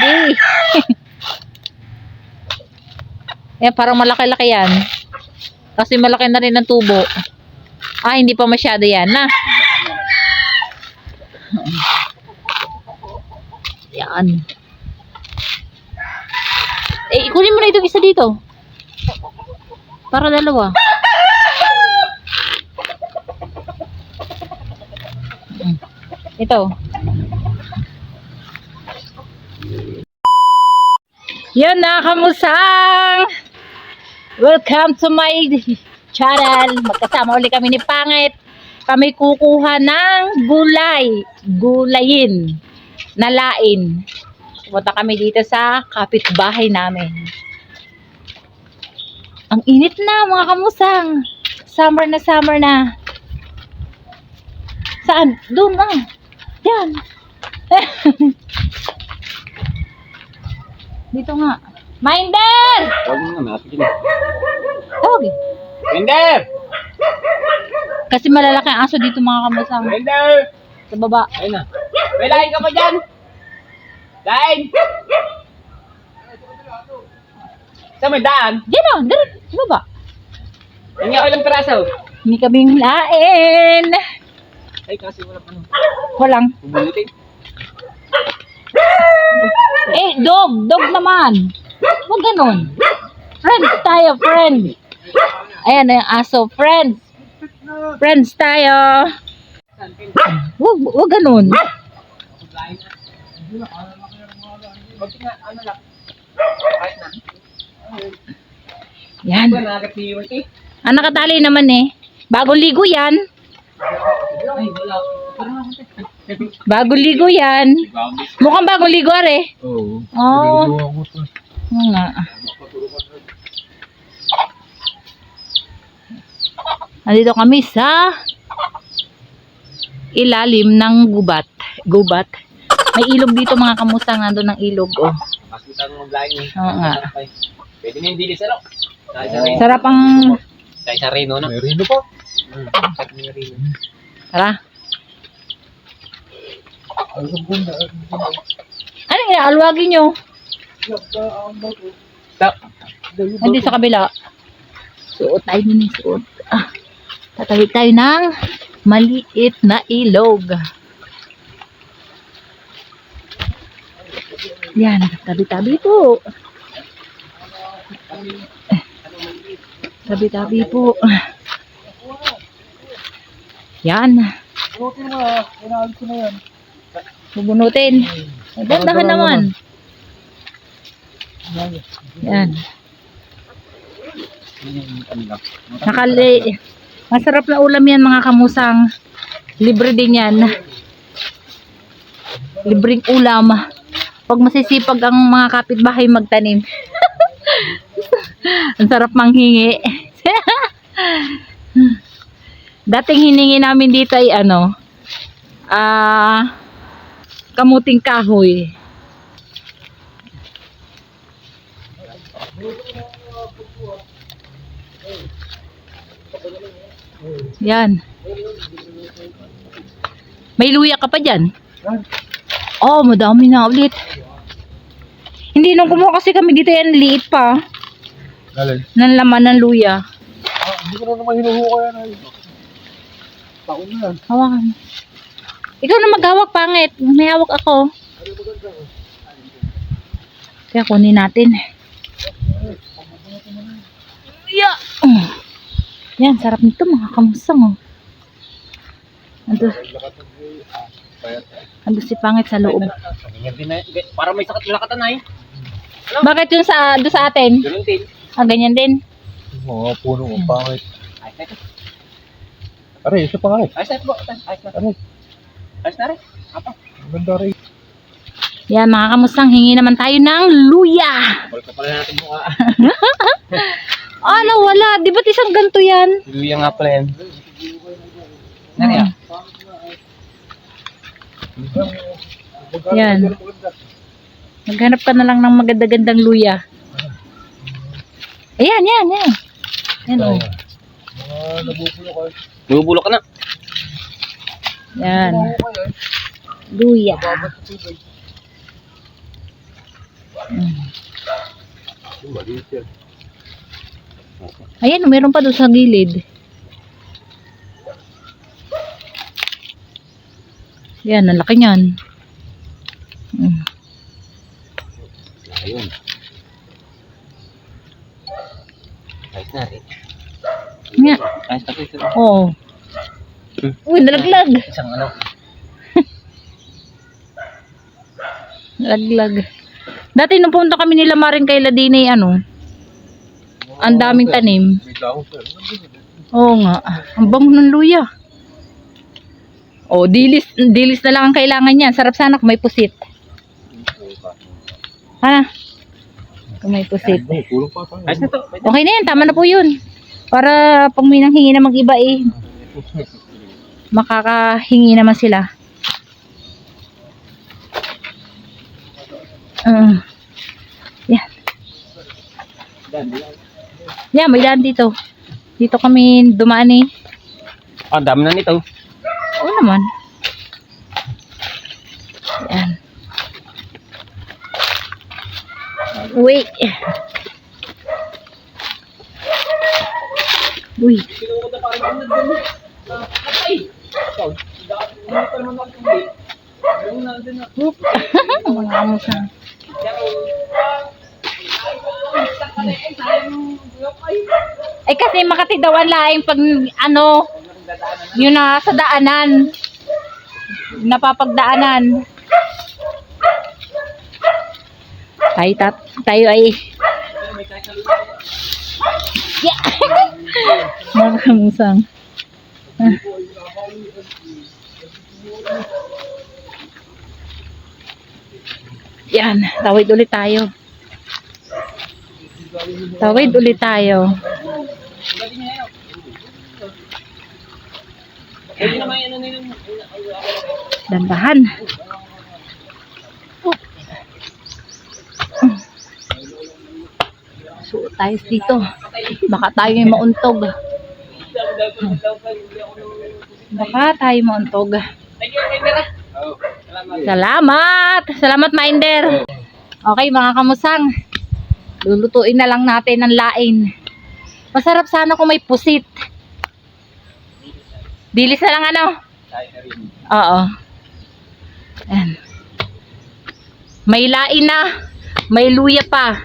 malaki. Eh, parang malaki-laki yan. Kasi malaki na rin ang tubo. Ah, hindi pa masyado yan, na. Yan. Eh, ikunin mo na itong isa dito. Para dalawa. Ito. Yan na, kamusang! Welcome to my channel. Magkasama ulit kami ni Pangit. Kami kukuha ng gulayin na lain. Pumunta kami dito sa kapitbahay namin. Ang init na, mga kamusang. Summer na. Saan? Doon na. Yan. Dito nga. Minder! Huwag mo na, natin na. Tawag eh. Minder! Kasi malalaki ang aso dito, mga kamusang. Minder! Sa baba. Ayun na. May lain ka pa dyan? Lain! Saan may daan? Diyan o, direct. Sa baba. Hindi ako ilang piraso. Hindi kaming lain. Ay, kasi walang ano. Walang. Bubulutin. Eh, dog naman. Huwag ganun. Friends tayo, friend. Ayan na yung aso, friends. Friends tayo. Huwag ganun. Ano lang? Kahit na. Yan. Ano nakakatiwan eh? Ah, nakatali naman eh. Bagong ligo yan. Ay, wala. Bagong ligo yan. Mukhang bagong ligo, are. Oo. Oo. Oo nga. Nandito kami sa ilalim ng gubat. May ilog dito, mga kamusang. Nandun ng ilog. Oh. Makita mo mag-lain eh. Oo nga. Pwede na yung dilis, ano? Sarap ang... Sa isa rino, no? May rino po. May rino. Tara. Ano yung alwagin nyo? Hindi sa kabila. Suot tayo nun yung suot. Ah, tatawid tayo ng maliit na ilog. Yan, tabi-tabi po. Tabi-tabi po. Yan. Bubunutin. Dandahan naman. Yan. Masarap na ulam yan, mga kamusang. Libre din yan. Libreng ulam. Pag masisipag ang mga kapitbahay magtanim. Ang sarap manghingi. Dating hiningi namin dito ay ano, kamuting kahoy. Yan. May luya ka pa dyan? Oh, madami na ulit. Hindi, nung kumuha kasi kami dito yan, liit pa. Ng laman ng luya. Hindi ko na naman hinuhuko yan ay. Taon na yan. Hawakan. Ikaw na maghawak, Pangit. May hawak ako. Kaya kunin natin. Yeah. Yan, sarap nito, mga kamusang. Oh. Ando si Pangit sa loob. Para may sakat lakatan ay. Bakit yun doon sa atin? Ganun din. Ah, ganyan din. Mga puno ng pangit. Ayos na ito. Aray, isa pa nga eh. Ayos na ito. Ayos na. Aray, Ayos na rin. Apa? ganda rin. Yan, mga kamusang, hingi naman tayo ng luya. Balik ka pala natin mukha. Ano, wala. Di ba't isang ganto yan? Luya nga pala yan. Nariya? Yan. Maghanap ka na lang ng maganda-gandang luya. Ayan, yan. Yan, oh. Nabubulok ka na. Yan. Luya. Maliit yan. Ayan, meron pa doon sa gilid. Yan, ang laki niyan. Ayun. Ayos na eh. Nga. Ayos na ito. Oo. Uy, nalaglag. Isang ano. Nalaglag. Dati nung pumunta kami nila Maring kay Ladinay, ano, ang daming tanim. May dahon sir. Oo nga. Ang bango ng luya. Oh, dilis na lang ang kailangan niyan. Sarap sana kung may pusit. Ha? Kung may pusit. Tulong pa tayo. Ayos na to. Okay na yan, tama na po yun. Para pag may nanghingi na mag-iba eh, makakahingi naman sila. Yan. Yan, may daan dito. Dito kami dumaan eh. Ah, dami na nito. Oo naman. Yan. Uy. Uy. Oop. Mga amusan. Ay kasi Makati daw ang laing pag ano, yun na sa daanan. Napapagdaanan. Tayo ay yeah. Nakamusang. Yan, tawid ulit tayo. Tawid ulit tayo. Dandahan. Suot tayo dito. Baka tayo yung mauntog. Baka tayo mauntog. Salamat! Salamat, Minder! Okay, mga kamusang. Lulutuin na lang natin ng lain. Masarap sana kung may pusit. Dilis na lang ano? Oo. Ayan. May lain na. May luya pa.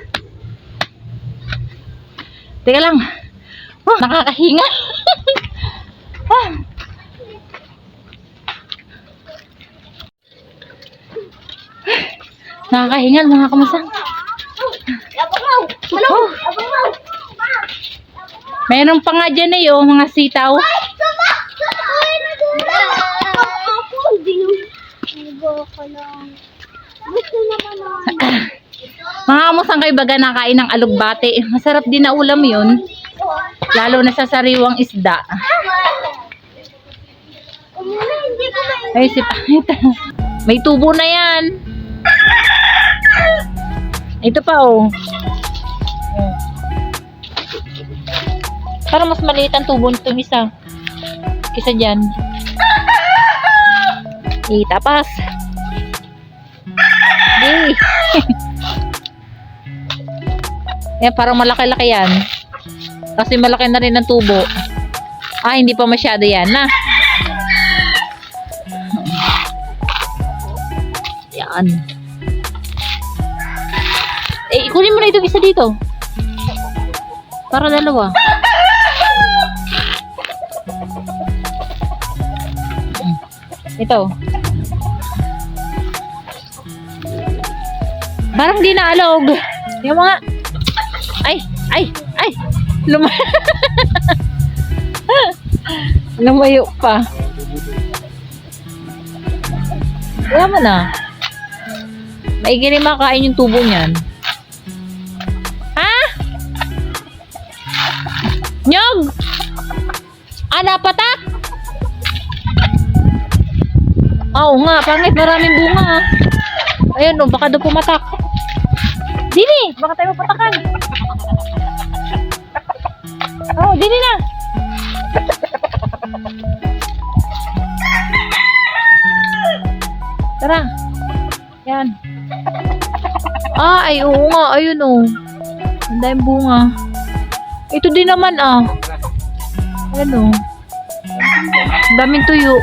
Teka lang. Oh, nakakahinga. Nakakahingal mga kamusang. Oh. Meron pa nga dyan eh, oh, mga sitaw. Mga kamusang kayo baga nakain ng alugbate. Masarap din na ulam yun. Lalo na sa sariwang isda. Ay, si Pangita. May tubo na yan. Ito pa, oh. Parang mas maliit ang tubo nitong isa. Kisa dyan. Itapas. Yay. Yan, parang malaki-laki yan. Kasi malaki na rin ang tubo. Ah, hindi pa masyado yan, na. Yan. Eh, ikunin mo na itong isa dito. Para dalawa. Ito. Parang di naalog. Yung mga... Ay! Lumayo pa. Wala mo na. Maigi rin makain yung tubo niyan. Ha? Nyog! Dapat ah? Oo nga, pangit. Maraming bunga. Ayun o, baka daw pumatak. Dini! Baka tayo mapatakan. Oh, dini na. Tara. Yan. Ah, ay oo nga. Ayun oh. Ang daming bunga. Ito din naman ah. Ayan oh. Ang daming tuyo.